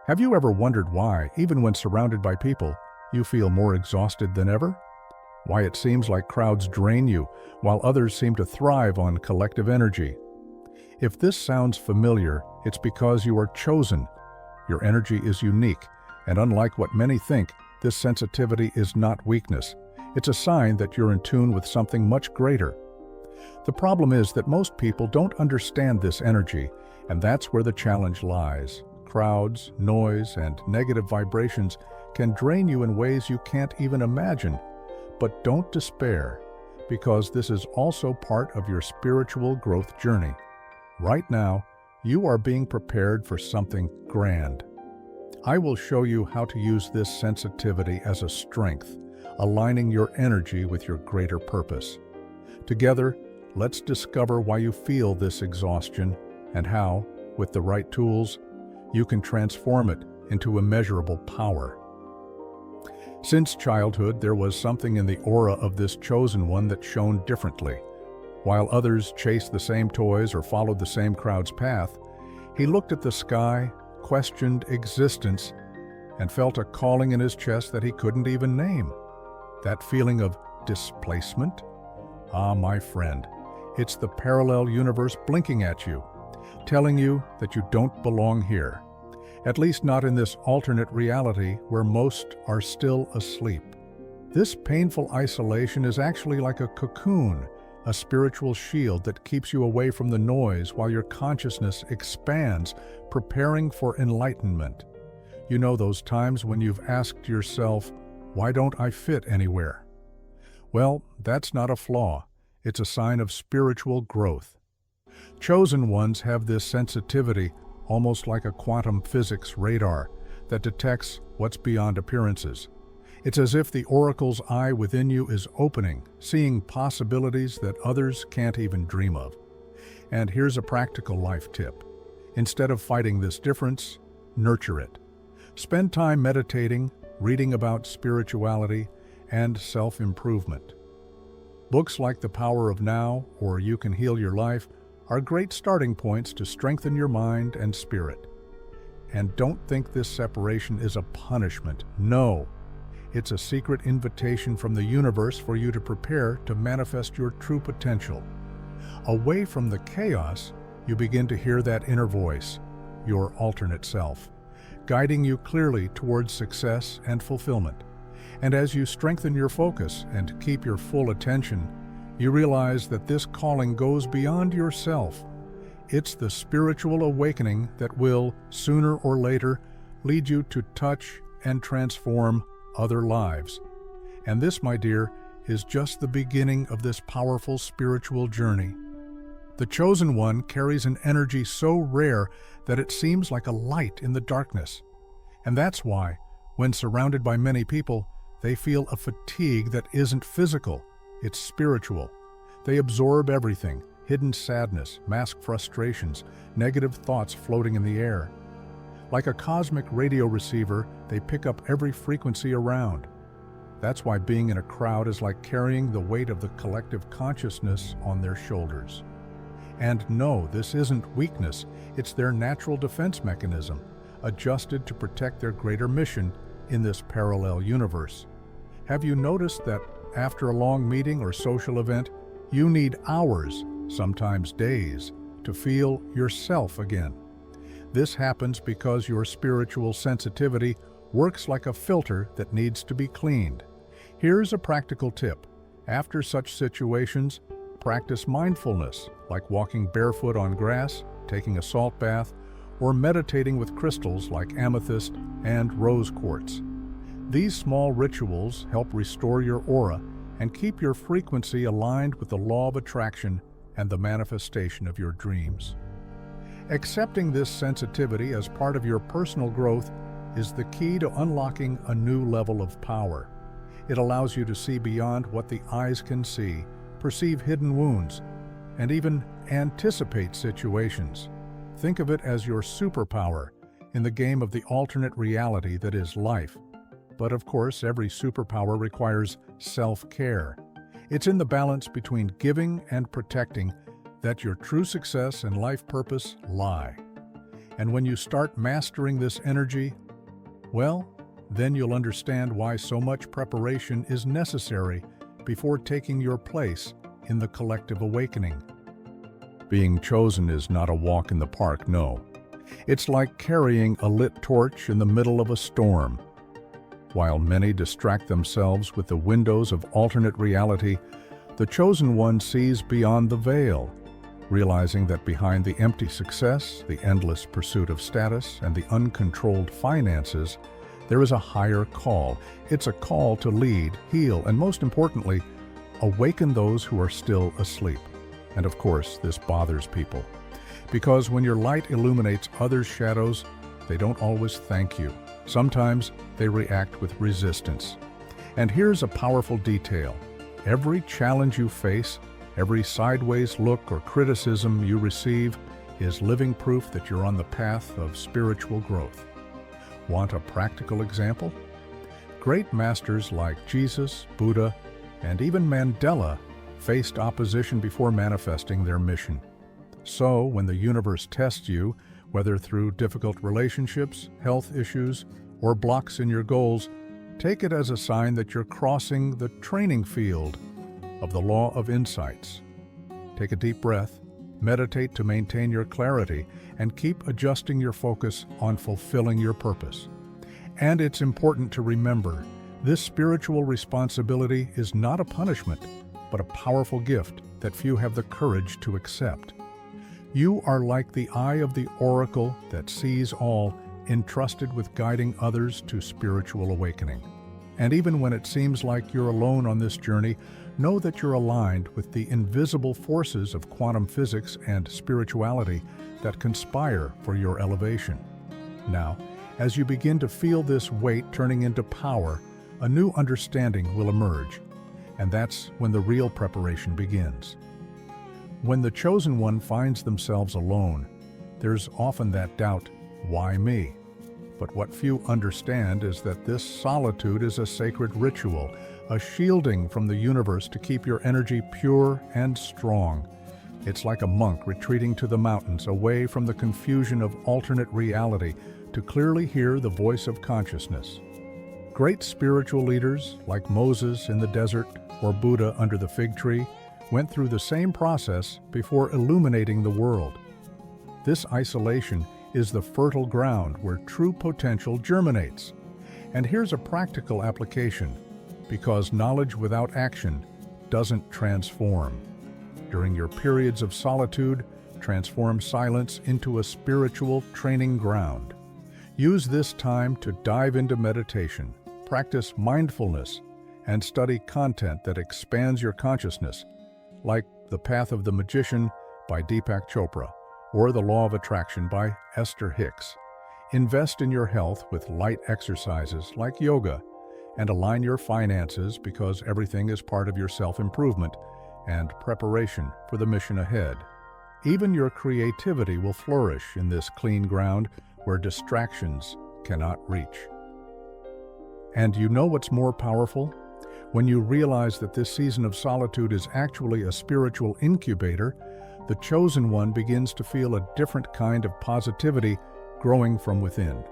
Have you ever wondered why, even when surrounded by people, you feel more exhausted than ever? Why it seems like crowds drain you, while others seem to thrive on collective energy? If this sounds familiar, it's because you are chosen. Your energy is unique, and unlike what many think, this sensitivity is not weakness. It's a sign that you're in tune with something much greater. The problem is that most people don't understand this energy, and that's where the challenge lies. Crowds, noise, and negative vibrations can drain you in ways you can't even imagine. But don't despair, because this is also part of your spiritual growth journey. Right now, you are being prepared for something grand. I will show you how to use this sensitivity as a strength, aligning your energy with your greater purpose. Together, let's discover why you feel this exhaustion and how, with the right tools, you can transform it into immeasurable power. Since childhood, there was something in the aura of this chosen one that shone differently. While others chased the same toys or followed the same crowd's path, he looked at the sky, questioned existence, and felt a calling in his chest that he couldn't even name. That feeling of displacement? Ah, my friend, it's the parallel universe blinking at you, telling you that you don't belong here. At least not in this alternate reality where most are still asleep. This painful isolation is actually like a cocoon, a spiritual shield that keeps you away from the noise while your consciousness expands, preparing for enlightenment. You know those times when you've asked yourself, why don't I fit anywhere? Well, that's not a flaw. It's a sign of spiritual growth. Chosen ones have this sensitivity, almost like a quantum physics radar that detects what's beyond appearances. It's as if the oracle's eye within you is opening, seeing possibilities that others can't even dream of. And here's a practical life tip. Instead of fighting this difference, nurture it. Spend time meditating, reading about spirituality, and self-improvement. Books like The Power of Now or You Can Heal Your Life are great starting points to strengthen your mind and spirit. And don't think this separation is a punishment. No, it's a secret invitation from the universe for you to prepare to manifest your true potential. Away from the chaos, you begin to hear that inner voice, your alternate self, guiding you clearly towards success and fulfillment. And as you strengthen your focus and keep your full attention, you realize that this calling goes beyond yourself. It's the spiritual awakening that will, sooner or later, lead you to touch and transform other lives. And this, my dear, is just the beginning of this powerful spiritual journey. The chosen one carries an energy so rare that it seems like a light in the darkness. And that's why, when surrounded by many people, they feel a fatigue that isn't physical. It's spiritual. They absorb everything, hidden sadness, masked frustrations, negative thoughts floating in the air. Like a cosmic radio receiver, they pick up every frequency around. That's why being in a crowd is like carrying the weight of the collective consciousness on their shoulders. And no, this isn't weakness, it's their natural defense mechanism, adjusted to protect their greater mission in this parallel universe. Have you noticed that after a long meeting or social event, you need hours, sometimes days, to feel yourself again? This happens because your spiritual sensitivity works like a filter that needs to be cleaned. Here's a practical tip. After such situations, practice mindfulness, like walking barefoot on grass, taking a salt bath, or meditating with crystals like amethyst and rose quartz. These small rituals help restore your aura and keep your frequency aligned with the law of attraction and the manifestation of your dreams. Accepting this sensitivity as part of your personal growth is the key to unlocking a new level of power. It allows you to see beyond what the eyes can see, perceive hidden wounds, and even anticipate situations. Think of it as your superpower in the game of the alternate reality that is life. But of course, every superpower requires self-care. It's in the balance between giving and protecting that your true success and life purpose lie. And when you start mastering this energy, well, then you'll understand why so much preparation is necessary before taking your place in the collective awakening. Being chosen is not a walk in the park, no. It's like carrying a lit torch in the middle of a storm. While many distract themselves with the windows of alternate reality, the chosen one sees beyond the veil, realizing that behind the empty success, the endless pursuit of status, and the uncontrolled finances, there is a higher call. It's a call to lead, heal, and most importantly, awaken those who are still asleep. And of course, this bothers people, because when your light illuminates others' shadows, they don't always thank you. Sometimes they react with resistance. And here's a powerful detail. Every challenge you face, every sideways look or criticism you receive is living proof that you're on the path of spiritual growth. Want a practical example? Great masters like Jesus, Buddha, and even Mandela faced opposition before manifesting their mission. So, when the universe tests you, whether through difficult relationships, health issues, or blocks in your goals, take it as a sign that you're crossing the training field of the law of insights. Take a deep breath, meditate to maintain your clarity, and keep adjusting your focus on fulfilling your purpose. And it's important to remember, this spiritual responsibility is not a punishment, but a powerful gift that few have the courage to accept. You are like the eye of the oracle that sees all, entrusted with guiding others to spiritual awakening. And even when it seems like you're alone on this journey, know that you're aligned with the invisible forces of quantum physics and spirituality that conspire for your elevation. Now, as you begin to feel this weight turning into power, a new understanding will emerge, and that's when the real preparation begins. When the chosen one finds themselves alone, there's often that doubt, why me? But what few understand is that this solitude is a sacred ritual, a shielding from the universe to keep your energy pure and strong. It's like a monk retreating to the mountains, away from the confusion of alternate reality, to clearly hear the voice of consciousness. Great spiritual leaders, like Moses in the desert or Buddha under the fig tree, went through the same process before illuminating the world. This isolation is the fertile ground where true potential germinates. And here's a practical application, because knowledge without action doesn't transform. During your periods of solitude, transform silence into a spiritual training ground. Use this time to dive into meditation, practice mindfulness, and study content that expands your consciousness, like The Path of the Magician by Deepak Chopra, or The Law of Attraction by Esther Hicks. Invest in your health with light exercises like yoga, and align your finances because everything is part of your self-improvement and preparation for the mission ahead. Even your creativity will flourish in this clean ground where distractions cannot reach. And you know what's more powerful? When you realize that this season of solitude is actually a spiritual incubator, the chosen one begins to feel a different kind of positivity growing from within.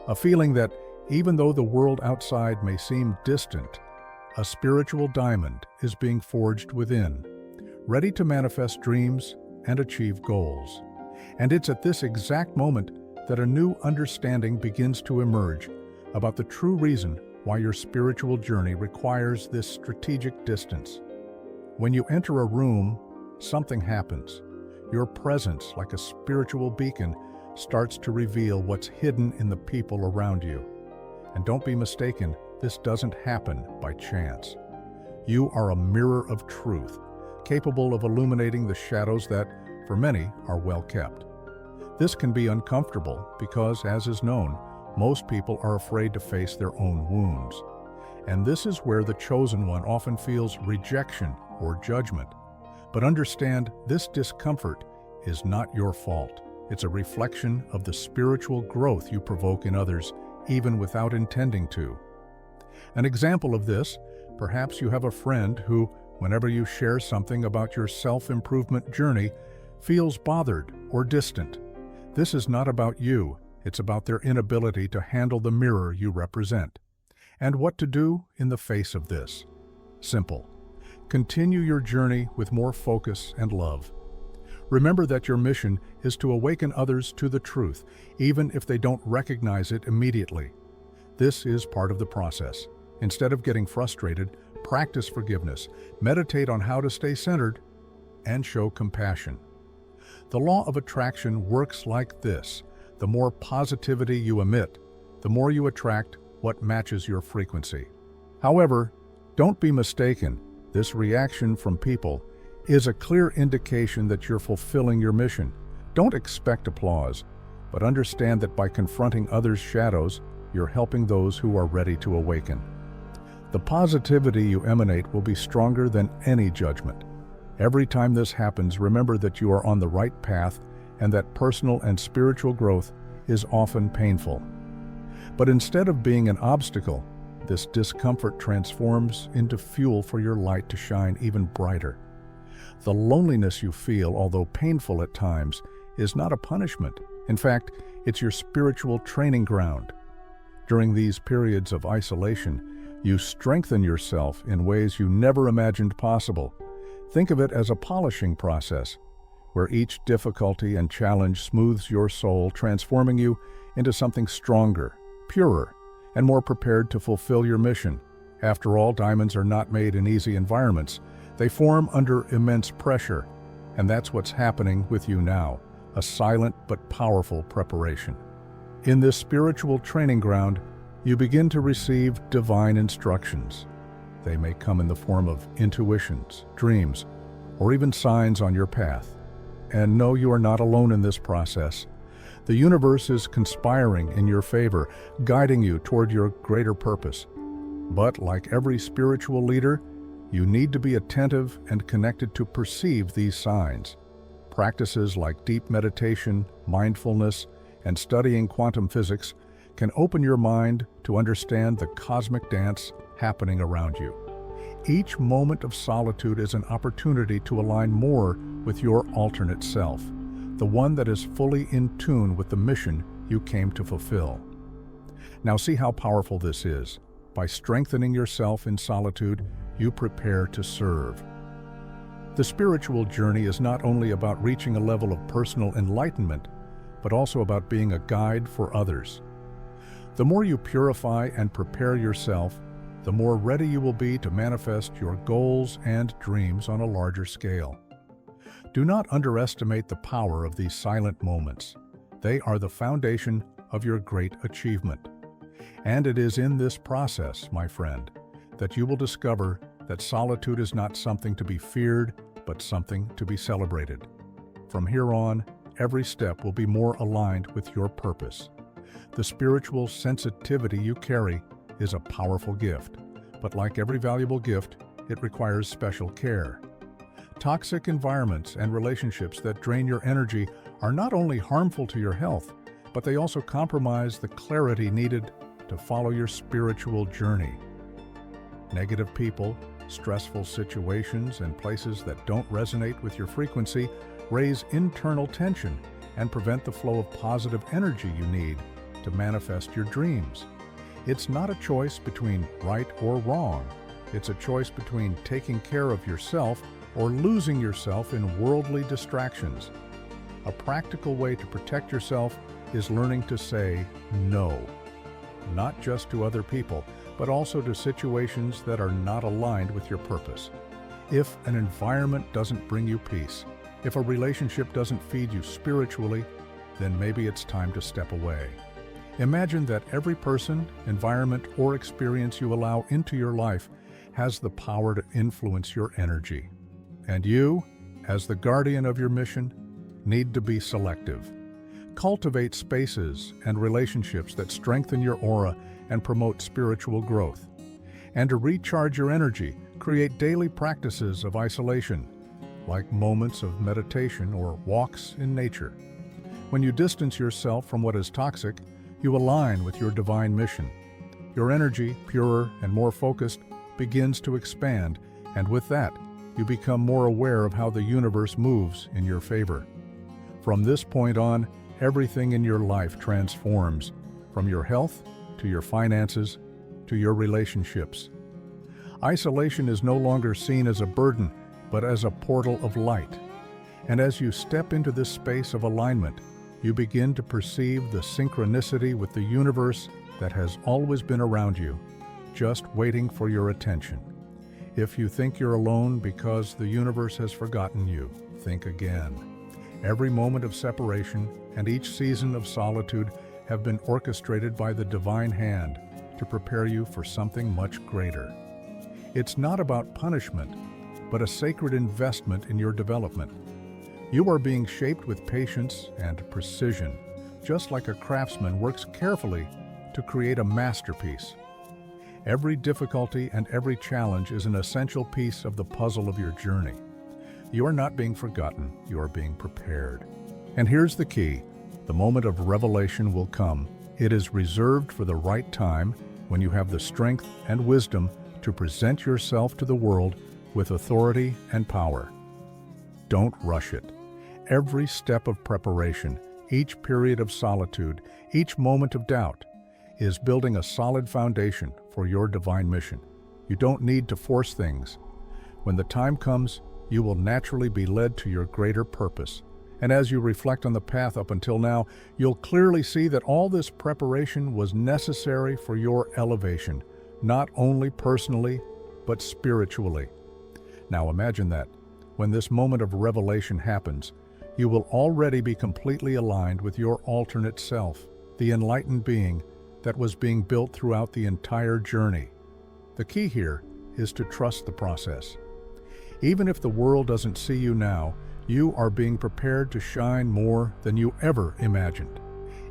A feeling that, even though the world outside may seem distant, a spiritual diamond is being forged within, ready to manifest dreams and achieve goals. And it's at this exact moment that a new understanding begins to emerge about the true reason why your spiritual journey requires this strategic distance. When you enter a room, something happens. Your presence, like a spiritual beacon, starts to reveal what's hidden in the people around you. And don't be mistaken, this doesn't happen by chance. You are a mirror of truth, capable of illuminating the shadows that, for many, are well kept. This can be uncomfortable because, as is known, most people are afraid to face their own wounds. And this is where the chosen one often feels rejection or judgment. But understand, this discomfort is not your fault. It's a reflection of the spiritual growth you provoke in others, even without intending to. An example of this, perhaps you have a friend who, whenever you share something about your self-improvement journey, feels bothered or distant. This is not about you, it's about their inability to handle the mirror you represent. And what to do in the face of this? Simple. Continue your journey with more focus and love. Remember that your mission is to awaken others to the truth, even if they don't recognize it immediately. This is part of the process. Instead of getting frustrated, practice forgiveness, meditate on how to stay centered, and show compassion. The law of attraction works like this. The more positivity you emit, the more you attract what matches your frequency. However, don't be mistaken. This reaction from people is a clear indication that you're fulfilling your mission. Don't expect applause, but understand that by confronting others' shadows, you're helping those who are ready to awaken. The positivity you emanate will be stronger than any judgment. Every time this happens, remember that you are on the right path and that personal and spiritual growth is often painful. But instead of being an obstacle, this discomfort transforms into fuel for your light to shine even brighter. The loneliness you feel, although painful at times, is not a punishment. In fact, it's your spiritual training ground. During these periods of isolation, you strengthen yourself in ways you never imagined possible. Think of it as a polishing process, where each difficulty and challenge smooths your soul, transforming you into something stronger, purer, and more prepared to fulfill your mission. After all, diamonds are not made in easy environments. They form under immense pressure, and that's what's happening with you now, a silent but powerful preparation. In this spiritual training ground, you begin to receive divine instructions. They may come in the form of intuitions, dreams, or even signs on your path. And no, you are not alone in this process. The universe is conspiring in your favor, guiding you toward your greater purpose. But like every spiritual leader, you need to be attentive and connected to perceive these signs. Practices like deep meditation, mindfulness, and studying quantum physics can open your mind to understand the cosmic dance happening around you. Each moment of solitude is an opportunity to align more with your alternate self, the one that is fully in tune with the mission you came to fulfill. Now see how powerful this is. By strengthening yourself in solitude, you prepare to serve. The spiritual journey is not only about reaching a level of personal enlightenment, but also about being a guide for others. The more you purify and prepare yourself, the more ready you will be to manifest your goals and dreams on a larger scale. Do not underestimate the power of these silent moments. They are the foundation of your great achievement. And it is in this process, my friend, that you will discover that solitude is not something to be feared, but something to be celebrated. From here on, every step will be more aligned with your purpose. The spiritual sensitivity you carry is a powerful gift, but like every valuable gift, it requires special care. Toxic environments and relationships that drain your energy are not only harmful to your health, but they also compromise the clarity needed to follow your spiritual journey. Negative people, stressful situations, and places that don't resonate with your frequency raise internal tension and prevent the flow of positive energy you need to manifest your dreams. It's not a choice between right or wrong. It's a choice between taking care of yourself or losing yourself in worldly distractions. A practical way to protect yourself is learning to say no, not just to other people, but also to situations that are not aligned with your purpose. If an environment doesn't bring you peace, if a relationship doesn't feed you spiritually, then maybe it's time to step away. Imagine that every person, environment, or experience you allow into your life has the power to influence your energy. And you, as the guardian of your mission, need to be selective. Cultivate spaces and relationships that strengthen your aura and promote spiritual growth. And to recharge your energy, create daily practices of isolation, like moments of meditation or walks in nature. When you distance yourself from what is toxic, you align with your divine mission. Your energy, purer and more focused, begins to expand, and with that, you become more aware of how the universe moves in your favor. From this point on, everything in your life transforms, from your health to your finances to your relationships. Isolation is no longer seen as a burden, but as a portal of light. And as you step into this space of alignment, you begin to perceive the synchronicity with the universe that has always been around you, just waiting for your attention. If you think you're alone because the universe has forgotten you, think again. Every moment of separation and each season of solitude have been orchestrated by the divine hand to prepare you for something much greater. It's not about punishment, but a sacred investment in your development. You are being shaped with patience and precision, just like a craftsman works carefully to create a masterpiece. Every difficulty and every challenge is an essential piece of the puzzle of your journey. You are not being forgotten, you are being prepared. And here's the key: the moment of revelation will come. It is reserved for the right time, when you have the strength and wisdom to present yourself to the world with authority and power. Don't rush it. Every step of preparation, each period of solitude, each moment of doubt, is building a solid foundation for your divine mission. You don't need to force things. When the time comes, you will naturally be led to your greater purpose. And as you reflect on the path up until now, you'll clearly see that all this preparation was necessary for your elevation, not only personally, but spiritually. Now imagine that, when this moment of revelation happens, you will already be completely aligned with your alternate self, the enlightened being that was being built throughout the entire journey. The key here is to trust the process. Even if the world doesn't see you now, you are being prepared to shine more than you ever imagined.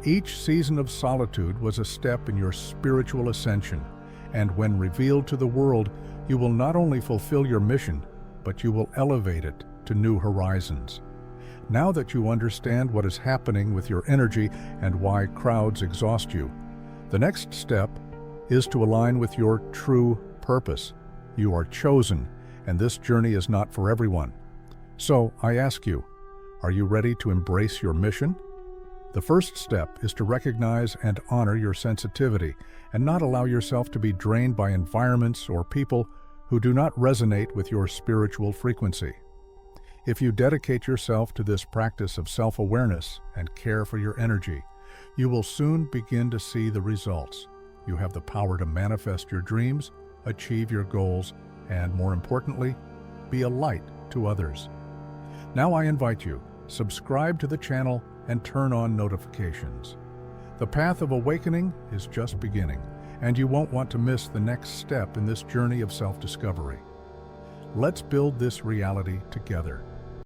Each season of solitude was a step in your spiritual ascension, and when revealed to the world, you will not only fulfill your mission, but you will elevate it to new horizons. Now that you understand what is happening with your energy and why crowds exhaust you, the next step is to align with your true purpose. You are chosen, and this journey is not for everyone. So I ask you, are you ready to embrace your mission? The first step is to recognize and honor your sensitivity and not allow yourself to be drained by environments or people who do not resonate with your spiritual frequency. If you dedicate yourself to this practice of self-awareness and care for your energy, you will soon begin to see the results. You have the power to manifest your dreams, achieve your goals, and more importantly, be a light to others. Now I invite you, subscribe to the channel and turn on notifications. The path of awakening is just beginning, and you won't want to miss the next step in this journey of self-discovery. Let's build this reality together.